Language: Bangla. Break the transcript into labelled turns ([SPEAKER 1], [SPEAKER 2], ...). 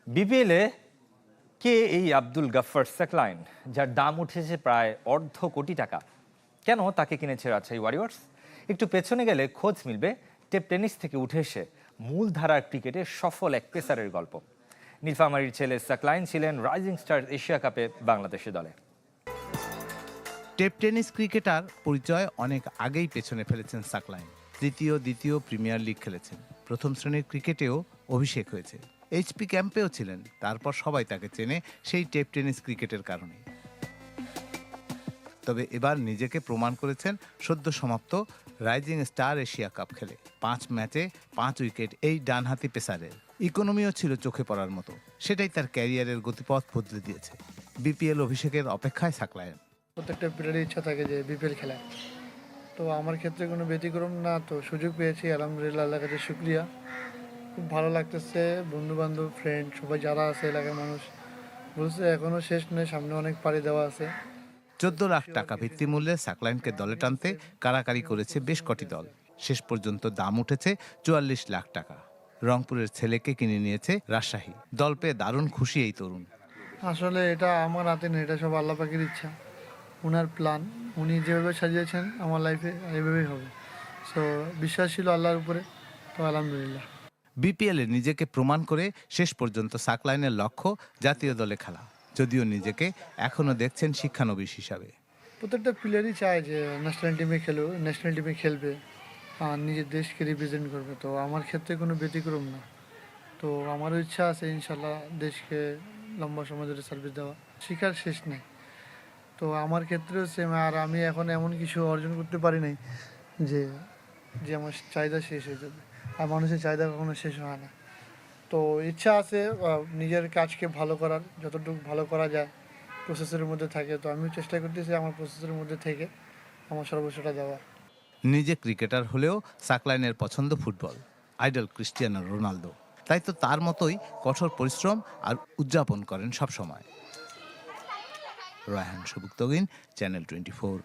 [SPEAKER 1] বিপিএলে কে এই আব্দুল গাফফার সাকলাইন, যার দাম উঠেছে প্রায় $250 কোটি? কেন তাকে কিনেছে রাজশাহী ওয়ারিয়র্স? একটু পেছনে গেলে খোঁজ মিলবে টেপ টেনিস থেকে উঠে এসে মূলধারার ক্রিকেটে সফল এক পেসারের গল্প। নীলফামারীর ছেলে সাকলাইন ছিলেন রাইজিং স্টার এশিয়া কাপে বাংলাদেশের দলে।
[SPEAKER 2] টেপ টেনিস ক্রিকেটার পরিচয় অনেক আগেই পেছনে ফেলেছেন সাকলাইন। দ্বিতীয় প্রিমিয়ার লিগ খেলেছেন, প্রথম শ্রেণীর ক্রিকেটেও অভিষেক হয়েছে, এইচপি ক্যাম্পেও ছিলেন। তারপর সবাই তাকে চেনে সেই টেপ টেনিস ক্রিকেটের কারণে। তবে এবার নিজেকে প্রমাণ করেছেন সদ্য সমাপ্ত রাইজিং স্টার এশিয়া কাপ খেলে। 5 ম্যাচে 5 উইকেট এই ডানহাতি পেসারের ইকোনমিও ছিল চোখে পড়ার মতো। সেটাই তার ক্যারিয়ারের গতিপথ বদলে দিয়েছে। বিপিএল অভিষেকের অপেক্ষায় সাকলাইন।
[SPEAKER 3] প্রত্যেকটা প্লেয়ারের ইচ্ছা থাকে যে বিপিএল খেলায়, তো আমার ক্ষেত্রে কোনো ব্যতিক্রম না। তো সুযোগ পেয়েছি, আলহামদুলিল্লাহ, আল্লাহর কাছে শুক্রিয়া। খুব ভালো লাগতেছে। বন্ধুবান্ধব, ফ্রেন্ড সবাই যারা আছে, এলাকার মানুষ বলছে এখনও শেষ নয়, সামনে অনেক পাড়ি দেওয়া আছে।
[SPEAKER 2] 14 লাখ টাকা ভিত্তিমূল্যে সাকলাইনকে দলে টানতে কারাকারি করেছে বেশ কটি দল। শেষ পর্যন্ত দাম উঠেছে 44 লাখ টাকা। রংপুরের ছেলেকে কিনে নিয়েছে রাজশাহী। দল পেয়ে দারুণ খুশি এই তরুণ।
[SPEAKER 3] আসলে এটা আমার হাতে নেই, এটা সব আল্লাহ পাকের ইচ্ছা, ওনার প্ল্যান। উনি যেভাবে সাজিয়েছেন আমার লাইফে এইভাবেই হবে। সো বিশ্বাস ছিল আল্লাহর উপরে, তো আলহামদুলিল্লাহ।
[SPEAKER 2] বিপিএলে নিজেকে প্রমাণ করে শেষ পর্যন্ত সাকলাইনের লক্ষ্য জাতীয় দলে খেলা, যদিও নিজেকে এখনো দেখছেন শিক্ষানবিশ হিসাবে।
[SPEAKER 3] প্রত্যেকটা প্লেয়ারই চায় যে ন্যাশনাল টিমে খেলবে, ন্যাশনাল টিমে খেলবে আর নিজের দেশকে রিপ্রেজেন্ট করবে। তো আমার ক্ষেত্রে কোনো ব্যতিক্রম না। তো আমারও ইচ্ছা আছে ইনশাল্লাহ দেশকে লম্বা সময় ধরে সার্ভিস দেওয়া, শিখার শেষ নেই। তো আমার ক্ষেত্রেও সেম। আর আমি এখন এমন কিছু অর্জন করতে পারি নাই যে যে আমার চাহিদা শেষ হয়ে যাবে। আর মানুষের চাহিদা কখনো শেষ হয় না। তো ইচ্ছা আছে নিজের কাজকে ভালো করার, যতটুকু ভালো করা যায় প্রসেসের মধ্যে থাকে। তো আমিও চেষ্টা করতেছি আমার প্রসেসের মধ্যে থেকে আমার সর্বোচ্চটা দেওয়া।
[SPEAKER 2] নিজে ক্রিকেটার হলেও সাকলাইনের পছন্দ ফুটবল, আইডল ক্রিস্টিয়ানো রোনালদো। তাই তো তার মতোই কঠোর পরিশ্রম আর উদযাপন করেন সবসময়। রায়হান সবুক্তগিন, চ্যানেল 24।